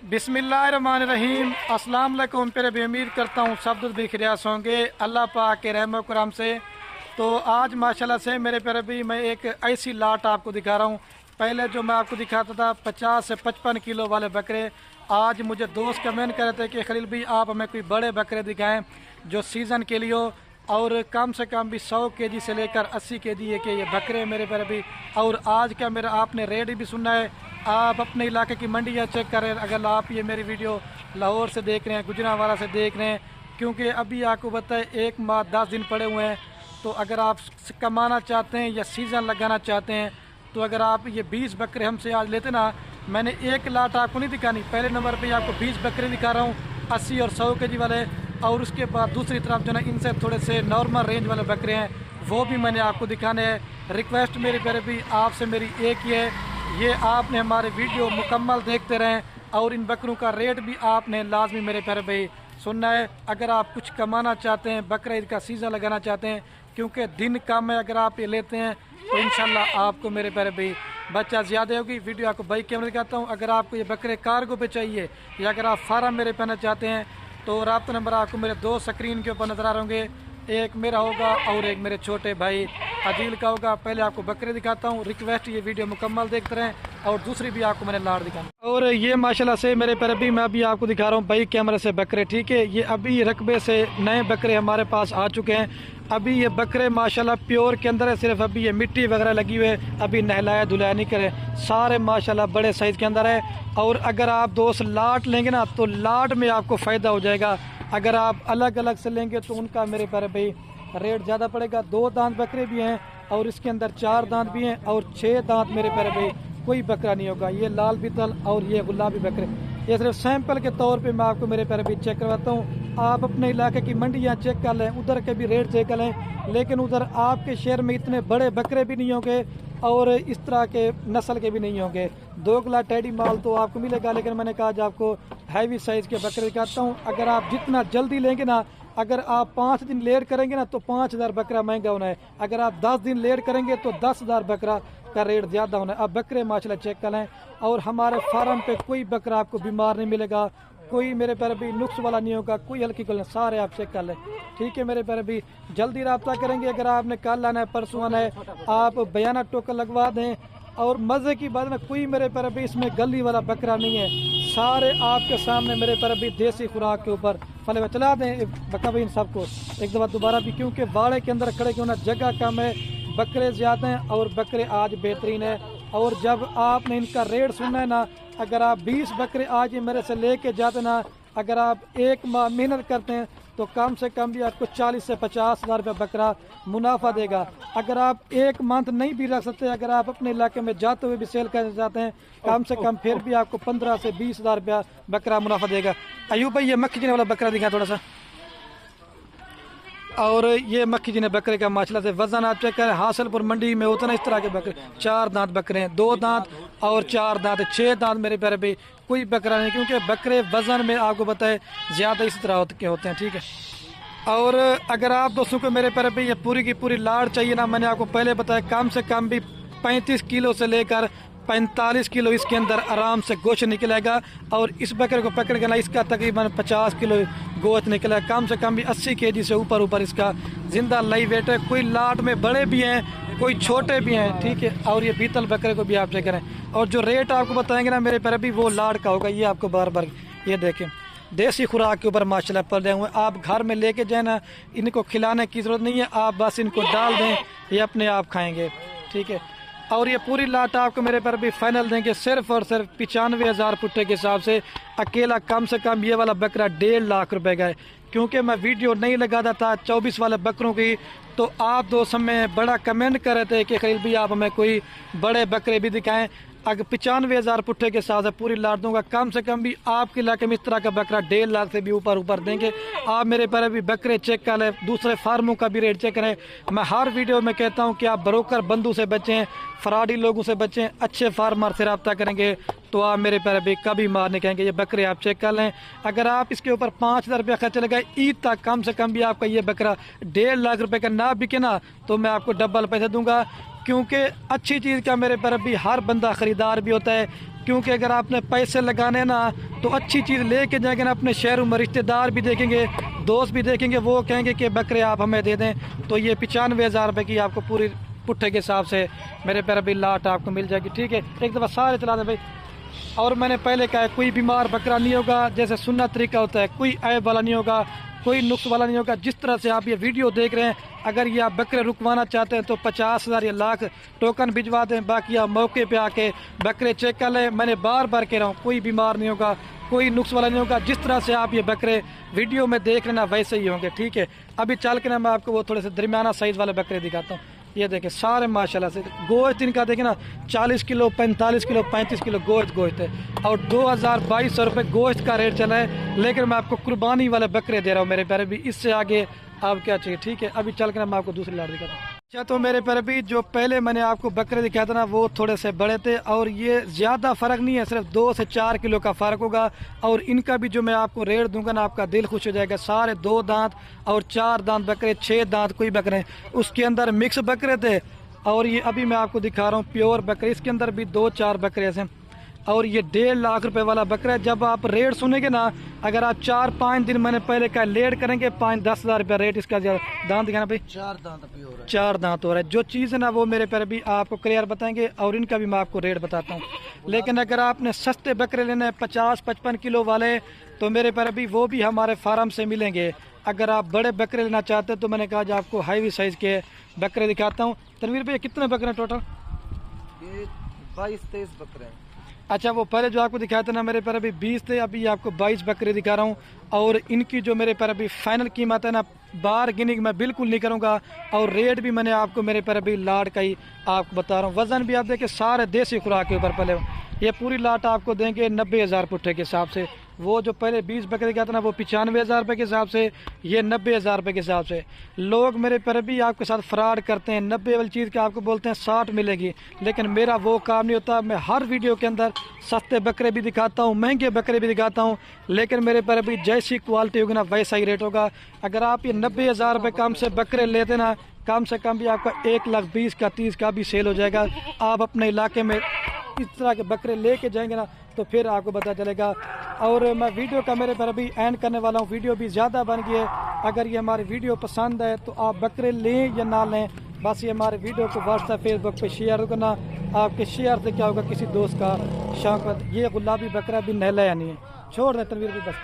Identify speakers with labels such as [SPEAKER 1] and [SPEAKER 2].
[SPEAKER 1] बिस्मिल्लाहिर्रहमानिर्रहीम। अस्सलाम वालेकुम प्यारे भी, उम्मीद करता हूँ सब दुख भी खैरियत होंगे अल्लाह पाक के रहम करम से। तो आज माशाल्लाह से मेरे प्यारे भी मैं एक ऐसी लाट आपको दिखा रहा हूँ। पहले जो मैं आपको दिखाता था 50 से 55 किलो वाले बकरे, आज मुझे दोस्त कमेंट कर रहे थे कि खलील भाई आप हमें कोई बड़े बकरे दिखाएं जो सीज़न के लिए हो, और कम से कम भी 100 केजी से लेकर 80 केजी है कि ये बकरे मेरे प्यारे भी। और आज का मेरा आपने रेट भी सुनना है। आप अपने इलाके की मंडियाँ चेक करें, अगर आप ये मेरी वीडियो लाहौर से देख रहे हैं, गुजरांवाला से देख रहे हैं, क्योंकि अभी आपको बताए 1 माह 10 दिन पड़े हुए हैं। तो अगर आप कमाना चाहते हैं या सीज़न लगाना चाहते हैं तो अगर आप ये 20 बकरे हमसे आज लेते ना, मैंने एक लाट आपको नहीं दिखानी, पहले नंबर पे आपको 20 बकरे दिखा रहा हूँ 80 और 100 केजी वाले, और उसके बाद दूसरी तरफ जो ना इनसे थोड़े से नॉर्मल रेंज वाले बकरे हैं वो भी मैंने आपको दिखाने हैं। रिक्वेस्ट मेरी प्यारे भी आपसे मेरी एक ही है, ये आपने हमारे वीडियो मुकम्मल देखते रहें और इन बकरों का रेट भी आपने लाजमी मेरे प्यारे भाई सुनना है। अगर आप कुछ कमाना चाहते हैं, बकरा ईद का सीज़न लगाना चाहते हैं, क्योंकि दिन कम है, अगर आप ये लेते हैं तो इंशाल्लाह आपको मेरे प्यारे भाई बच्चा ज़्यादा होगी। वीडियो आपको बाइक कैमरे दिखाता हूँ। अगर आपको ये बकरे कार्गो पे चाहिए या अगर आप फार्म मेरे पाना चाहते हैं तो राब्ता नंबर आपको मेरे 2 स्क्रीन के ऊपर नज़र आ रहे होंगे, एक मेरा होगा और एक मेरे छोटे भाई अदील का होगा। पहले आपको बकरे दिखाता हूँ, रिक्वेस्ट ये वीडियो मुकम्मल देखते रहें, और दूसरी भी आपको मैंने लाड़ दिखाना। और ये माशाल्लाह से मेरे पर अभी मैं अभी आपको दिखा रहा हूँ भाई कैमरे से बकरे, ठीक है। ये अभी रकबे से नए बकरे हमारे पास आ चुके हैं। अभी ये बकरे माशाल्लाह प्योर के अंदर है, सिर्फ अभी ये मिट्टी वगैरह लगी हुई है, अभी नहलाया धुलाया नहीं करे, सारे माशाल्लाह बड़े साइज़ के अंदर है। और अगर आप दोस्त लाट लेंगे ना तो लाट में आपको फ़ायदा हो जाएगा। अगर आप अलग अलग से लेंगे तो उनका मेरे प्यारे भाई रेट ज़्यादा पड़ेगा। 2 दांत बकरे भी हैं और इसके अंदर 4 दांत भी हैं और 6 दांत मेरे प्यारे भाई कोई बकरा नहीं होगा। ये लाल बीतल और ये गुलाबी बकरे, ये सिर्फ सैंपल के तौर पे मैं आपको मेरे प्यारे भाई चेक करवाता हूँ। आप अपने इलाके की मंडियाँ चेक कर लें, उधर के भी रेट चेक कर लें, लेकिन उधर आपके शहर में इतने बड़े बकरे भी नहीं होंगे और इस तरह के नस्ल के भी नहीं होंगे। 2 किलो टेडी माल तो आपको मिलेगा, लेकिन मैंने कहा आज आपको हैवी साइज़ के बकरे दिखाता हूँ। अगर आप जितना जल्दी लेंगे ना, अगर आप 5 दिन लेट करेंगे ना तो 5000 बकरा महंगा होना है, अगर आप 10 दिन लेट करेंगे तो 10,000 बकरा का रेट ज़्यादा होना है। अब बकरे माशाल्लाह चेक कर लें, और हमारे फार्म पे कोई बकरा आपको बीमार नहीं मिलेगा, कोई मेरे प्यारे भी नुक्स वाला नहीं होगा, कोई हल्की कोई सारे आप चेक कर लें, ठीक है मेरे प्यारे भी। जल्दी रब्ता करेंगे, अगर आपने कल आना है परसों आना है, आप बयाना टोकन लगवा दें। और मज़े की बात में कोई मेरे प्यारे भी इसमें गली वाला बकरा नहीं है, सारे आपके सामने मेरे प्यारे भी देसी खुराक के ऊपर फले में चला दें बका भाई इन सबको एक दफ़ा दोबारा भी, क्योंकि वाड़े के अंदर खड़े क्यों ना, जगह कम है, बकरे ज़्यादा हैं और बकरे आज बेहतरीन है। और जब आपने इनका रेट सुनना है ना, अगर आप 20 बकरे आज ये मेरे से लेके जाते ना, अगर आप 1 माह मेहनत करते हैं तो कम से कम भी आपको 40 से 50,000 रुपये बकरा मुनाफा देगा। अगर आप 1 मंथ नहीं भी रख सकते, अगर आप अपने इलाके में जाते हुए भी सेल करना चाहते हैं, कम से कम फिर भी आपको 15 से 20,000 रुपया बकरा मुनाफा देगा। अयूब भाई ये मक्खी जीने वाला बकरा दिखा थोड़ा सा, और ये मक्खी जीने बकरे का माशाल्लाह से वजन आप चेक करें, हासिलपुर मंडी में होता ना इस तरह के बकरे, 4 दांत बकरे हैं, 2 दांत और 4 दांत, 6 दांत मेरे प्यारे भाई कोई बकरा नहीं, क्योंकि बकरे वजन में आपको बताए ज़्यादा इस तरह के होते हैं, ठीक है। और अगर आप दोस्तों को मेरे प्यारे भाई ये पूरी की पूरी लाड़ चाहिए ना, मैंने आपको पहले बताया कम से कम भी 35 किलो से लेकर 45 किलो इसके अंदर आराम से गोश्त निकलेगा। और इस बकरे को पकड़ के ना इसका तकरीबन 50 किलो गोश्त निकलेगा, कम से कम भी 80 केजी से ऊपर इसका जिंदा लाइव वेट है। कोई लाट में बड़े भी हैं, कोई छोटे भी हैं, ठीक है। और ये बीतल बकरे को भी आप चेक करें, और जो रेट आपको बताएंगे ना मेरे प्यारे भी वो लाट का होगा। ये आपको बार बार ये देखें देसी खुराक के ऊपर माशाल्लाह पल हुए, आप घर में लेके जाए ना, इनको खिलाने की ज़रूरत नहीं है, आप बस इनको डाल दें, ये अपने आप खाएंगे, ठीक है। और ये पूरी लाट आपको मेरे पर भी फाइनल देंगे सिर्फ और सिर्फ 95,000 पुट्टे के हिसाब से। अकेला कम से कम ये वाला बकरा 1.5 लाख रुपए का है। क्योंकि मैं वीडियो नहीं लगाता था 24 वाले बकरों की, तो आप दोस्त हमें बड़ा कमेंट कर रहे थे कि खलील भी आप हमें कोई बड़े बकरे भी दिखाएं। अगर 95,000 पुट्ठे के साथ पूरी लाट दूंगा, कम से कम भी आपके इलाके में इस तरह का बकरा 1.5 लाख से भी ऊपर देंगे। आप मेरे पर भी बकरे चेक कर लें, दूसरे फार्मों का भी रेट चेक करें। मैं हर वीडियो में कहता हूं कि आप ब्रोकर बंधु से बचें, फ्रॉडी लोगों से बचें, अच्छे फार्मर से रब्ता करेंगे तो आप मेरे पर भी कभी मार नहीं कहेंगे। ये बकरे आप चेक कर लें, अगर आप इसके ऊपर 5,000 रुपया खर्च लगाए ईद तक, कम से कम भी आपका ये बकरा 1.5 लाख रुपए का ना बिके ना तो मैं आपको डबल पैसे दूंगा। क्योंकि अच्छी चीज़ का मेरे पर भी हर बंदा ख़रीदार भी होता है। क्योंकि अगर आपने पैसे लगाने ना तो अच्छी चीज़ लेके जाएंगे ना, अपने शहरों में रिश्तेदार भी देखेंगे, दोस्त भी देखेंगे, वो कहेंगे कि बकरे आप हमें दे दें, तो ये 95,000 रुपये की आपको पूरी पुट्ठे के हिसाब से मेरे पर भी लाट आपको मिल जाएगी। ठीक है, एक दफ़ा सारे चला दें भाई। और मैंने पहले कहा कोई बीमार बकरा नहीं होगा, जैसे सुन्नत तरीका होता है, कोई ऐब वाला नहीं होगा, कोई नुक्स वाला नहीं होगा। जिस तरह से आप ये वीडियो देख रहे हैं, अगर ये आप बकरे रुकवाना चाहते हैं तो 50,000 या लाख टोकन भिजवा दें, बाकी आप मौके पे आके बकरे चेक कर लें। मैंने बार बार कह रहा हूँ, कोई बीमार नहीं होगा, कोई नुक्स वाला नहीं होगा। जिस तरह से आप ये बकरे वीडियो में देख रहे ना वैसे ही होंगे। ठीक है, अभी चल के ना मैं आपको वो थोड़े से दरमियाना साइज़ वाले बकरे दिखाता हूँ। ये देखें सारे माशाल्लाह से गोश्त इनका देखें ना, 40 किलो 45 किलो 35 किलो गोश्त है, और 2,200 रुपये गोश्त का रेट चला है। लेकिन मैं आपको कुर्बानी वाले बकरे दे रहा हूँ मेरे प्यारे भी, इससे आगे आप क्या चाहिए। ठीक है, अभी चल कर मैं आपको दूसरी लाट दिखाता हूँ। अच्छा, तो मेरे प्यारे भी जो पहले मैंने आपको बकरे दिखाया था ना, वो थोड़े से बड़े थे, और ये ज़्यादा फ़र्क नहीं है, सिर्फ 2 से 4 किलो का फ़र्क होगा। और इनका भी जो मैं आपको रेट दूंगा ना, आपका दिल खुश हो जाएगा। सारे 2 दांत और 4 दांत बकरे, 6 दांत कोई बकरे, उसके अंदर मिक्स बकरे थे। और ये अभी मैं आपको दिखा रहा हूँ प्योर बकरे, इसके अंदर भी 2-4 बकरे हैं। और ये 1.5 लाख रुपए वाला बकरा है। जब आप रेट सुनेंगे ना, अगर आप 4-5 दिन मैंने पहले का लेट करेंगे, 5-10 हज़ार रुपया रेट इसका। दांत दिखाना भाई,
[SPEAKER 2] 4 दांत प्योर है,
[SPEAKER 1] 4 दांत हो रहा है। जो चीज़ है ना वो मेरे पर भी आपको क्लियर बताएंगे, और इनका भी मैं आपको रेट बताता हूँ। लेकिन अगर आपने सस्ते बकरे लेने हैं 50-55 किलो वाले, तो मेरे पर भी वो भी हमारे फार्म से मिलेंगे। अगर आप बड़े बकरे लेना चाहते हैं तो मैंने कहा जो आपको हाईवी साइज़ के बकरे दिखाता हूँ। तनवीर भैया कितने बकरे हैं टोटल?
[SPEAKER 2] ये 22-23 बकरे हैं।
[SPEAKER 1] अच्छा, वो पहले जो आपको दिखाया था ना मेरे पर अभी 20 थे, अभी आपको 22 बकरे दिखा रहा हूँ। और इनकी जो मेरे पर अभी फाइनल कीमत है ना, बारगेनिंग मैं बिल्कुल नहीं करूँगा, और रेट भी मैंने आपको मेरे पर अभी लाट का ही आपको बता रहा हूँ। वज़न भी आप देखिए सारे देसी खुराक के ऊपर पले। ये पूरी लाट आपको देंगे 90,000 पुट्ठे के हिसाब से। वो जो पहले 20 बकरे का था ना, वो 95,000 रुपये के हिसाब से, ये 90,000 रुपये के हिसाब से। लोग मेरे पर भी आपके साथ फ्रॉड करते हैं, 90 वाली चीज़ का आपको बोलते हैं 60 मिलेगी, लेकिन मेरा वो काम नहीं होता। मैं हर वीडियो के अंदर सस्ते बकरे भी दिखाता हूँ, महंगे बकरे भी दिखाता हूँ, लेकिन मेरे पर भी जैसी क्वालिटी होगी ना वैसा ही रेट होगा। अगर आप ये 90,000 रुपये कम से बकरे लेते ना, कम से कम भी आपका 1,20,000 का 30 का भी सेल हो जाएगा। आप अपने इलाके में इस तरह के बकरे लेके जाएंगे ना, तो फिर आपको पता चलेगा। और मैं वीडियो का मेरे पर अभी एंड करने वाला हूँ, वीडियो भी ज़्यादा बन गई है। अगर ये हमारी वीडियो पसंद है तो आप बकरे लें या ना लें, बस ये हमारे वीडियो को व्हाट्सएप फेसबुक पे शेयर करना। आपके शेयर से क्या होगा, किसी दोस्त का शौक। ये गुलाबी बकरा भी नहला या नहीं है, छोड़ दें तनवीर भी बस।